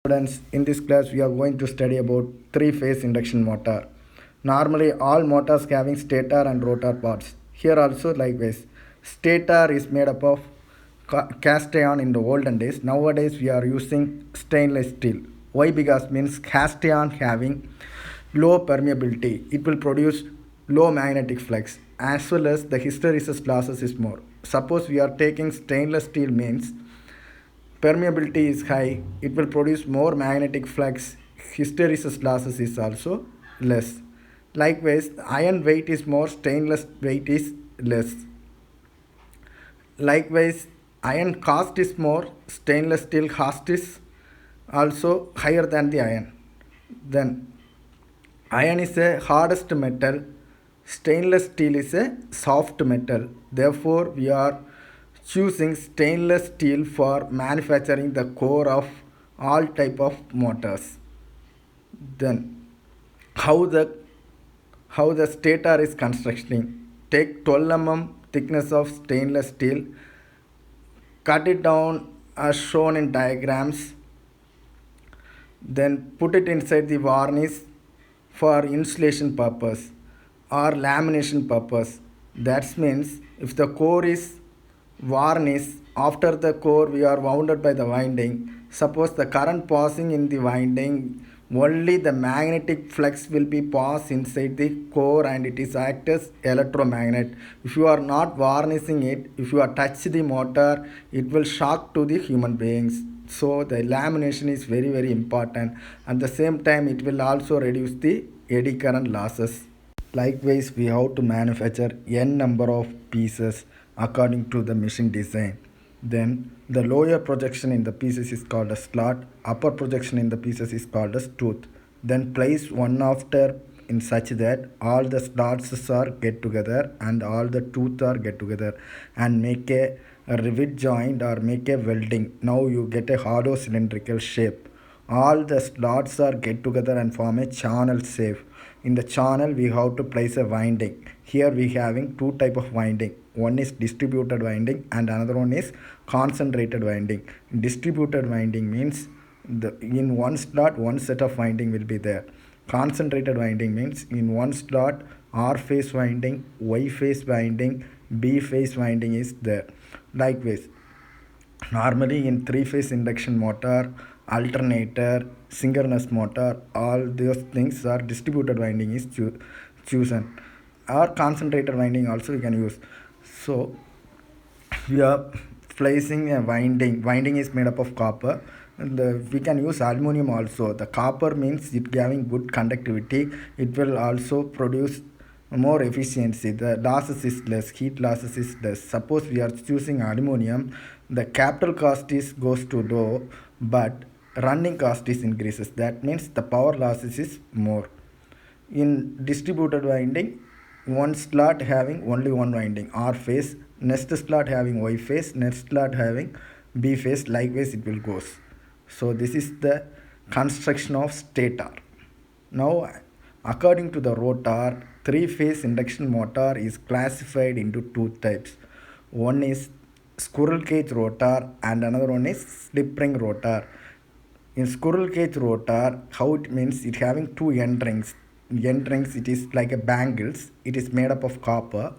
Students, in this class we are going to study about three-phase induction motor. Normally all motors having stator and rotor parts. Here also likewise. Stator is made up of cast iron in the olden days. Nowadays we are using stainless steel. Why? Because means cast iron having low permeability. It will produce low magnetic flux as well as the hysteresis losses is more. Suppose we are taking stainless steel means permeability is high, it will produce more magnetic flux, hysteresis losses is also less. Likewise, iron weight is more, stainless weight is less. Likewise, iron cost is more, stainless steel cost is also higher than the iron. Then, iron is a hardest metal, stainless steel is a soft metal. Therefore, we are choosing stainless steel for manufacturing the core of all type of motors. Then, how the how the stator is constructing. Take 12 mm thickness of stainless steel, cut it down as shown in diagrams, then put it inside the varnish for insulation purpose or lamination purpose. That means if the core is varnish, after the core we are wounded by the winding. Suppose the current passing in the winding, only the magnetic flux will be passed inside the core and it is act as electromagnet. If you are not varnishing it, if you are touch the motor, it will shock to the human beings. So the lamination is very important. At the same time, it will also reduce the eddy current losses. Likewise, we have to manufacture n number of pieces according to the machine design. Then the lower projection in the pieces is called a slot, upper projection in the pieces is called as tooth. Then place one after in such that all the slots are get together and all the tooth are get together and make a rivet joint or make a welding. Now you get a hollow cylindrical shape. All the slots are get together and form a channel shape. In the channel we have to place a winding. Here we having two type of winding. One is distributed winding and another one is concentrated winding. Distributed winding means in one slot one set of winding will be there. Concentrated winding means in one slot R phase winding, Y phase winding, B phase winding is there. Likewise, normally in three-phase induction motor, alternator, synchronous motor, all those things are distributed winding is chosen, or concentrated winding also we can use. So we are placing a winding is made up of copper, and we can use aluminum also. The copper means it having good conductivity, it will also produce more efficiency, the losses is less, heat losses is less. Suppose we are choosing aluminum, the capital cost is goes to low but running cost is increases, that means the power losses is more. In distributed winding, one slot having only one winding R phase, next slot having Y phase, next slot having B phase, likewise it will goes. So this is the construction of stator. Now according to the rotor, three-phase induction motor is classified into two types. One is squirrel cage rotor and another one is slip ring rotor. In squirrel cage rotor, how it means, it having two end rings. End rings, it is like a bangles, it is made up of copper.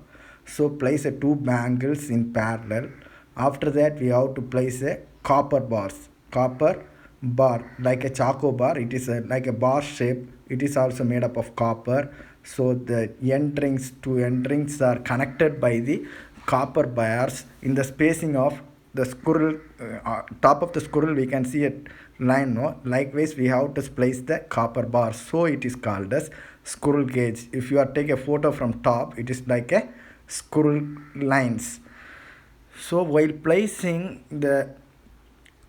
So place a two bangles in parallel. After that we have to place a copper bar like a choco bar. It is like a bar shape, it is also made up of copper. So the two end rings are connected by the copper bars. In the spacing of the squirrel, top of the squirrel we can see a line, no? Likewise we have to place the copper bar, so it is called as squirrel cage. If you are take a photo from top, it is like a squirrel lines. So while placing the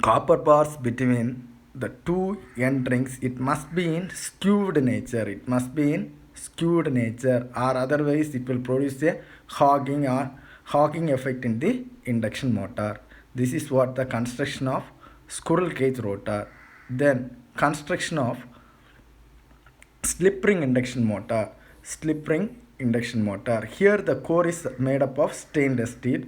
copper bars between the two end rings, it must be in skewed nature, or otherwise it will produce a hogging effect in the induction motor. This is what the construction of squirrel cage rotor. Then construction of slip ring induction motor. Here the core is made up of stainless steel.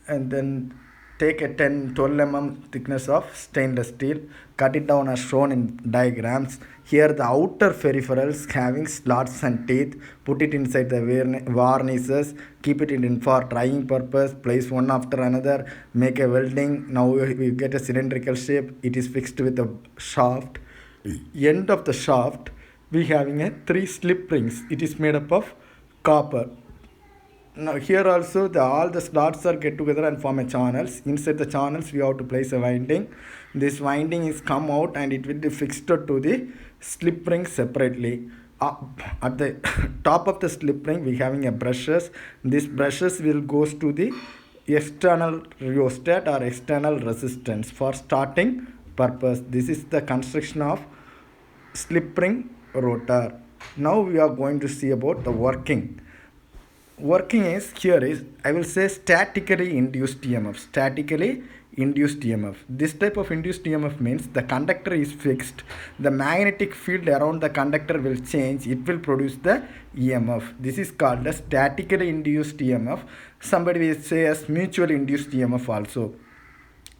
And then take a 10 12 mm thickness of stainless steel, cut it down as shown in diagrams. Here the outer peripherals having slots and teeth, put it inside the varnices, keep it in for drying purpose, place one after another, make a welding. Now we get a cylindrical shape. It is fixed with a shaft. End of the shaft we having a 3 slip rings. It is made up of copper. Now here also all the slots are get together and form a channels. Inside the channels we have to place a winding. This winding is come out and it will be fixed to the slip ring separately. At the top of the slip ring we having a brushes. These brushes will goes to the external rheostat or external resistance for starting purpose. This is the construction of slip ring rotor. Now we are going to see about the working. Working is here is I will say statically induced EMF. Statically induced EMF. This type of induced EMF means the conductor is fixed. The magnetic field around the conductor will change. It will produce the EMF. This is called a statically induced EMF. Somebody will say as mutually induced EMF also.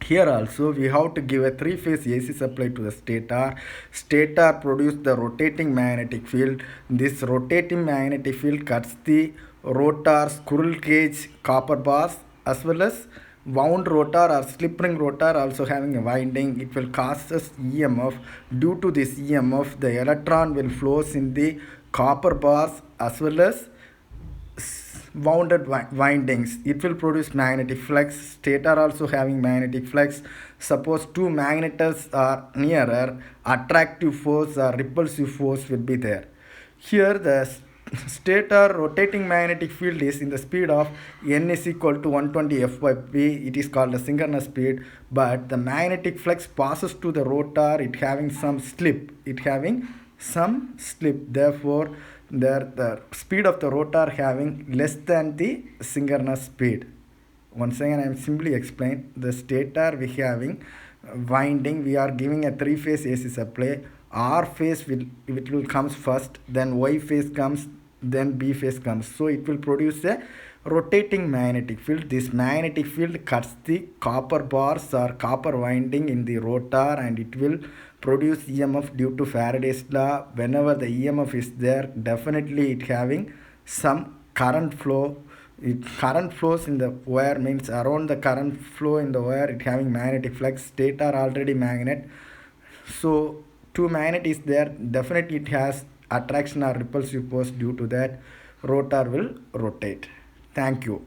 Here also we have to give a 3-phase AC supply to the stator. Stator produce the rotating magnetic field. This rotating magnetic field cuts the rotor, squirrel cage, copper bars, as well as wound rotor or slip ring rotor also having a winding. It will cause us EMF. Due to this EMF, the electron will flows in the copper bars as well as wounded windings. It will produce magnetic flux. Stator also having magnetic flux. Suppose two magnets are nearer, attractive force or repulsive force will be there. Here the stator rotating magnetic field is in the speed of n is equal to 120 f by p. It is called the synchronous speed, but the magnetic flux passes to the rotor. It having some slip. Therefore the speed of the rotor having less than the synchronous speed. Once again I am simply explain. The stator we having winding, we are giving a 3-phase AC supply. R phase will comes first, then Y phase comes, then B phase comes. So it will produce a rotating magnetic field. This magnetic field cuts the copper bars or copper winding in the rotor and it will produce EMF due to Faraday's law. Whenever the EMF is there, definitely it having some current flow. Current flows in the wire means around the current flow in the wire it having magnetic flux. Stator already magnet. So two magnet is there, definitely it has attraction or repulsive force. Due to that rotor will rotate. Thank you.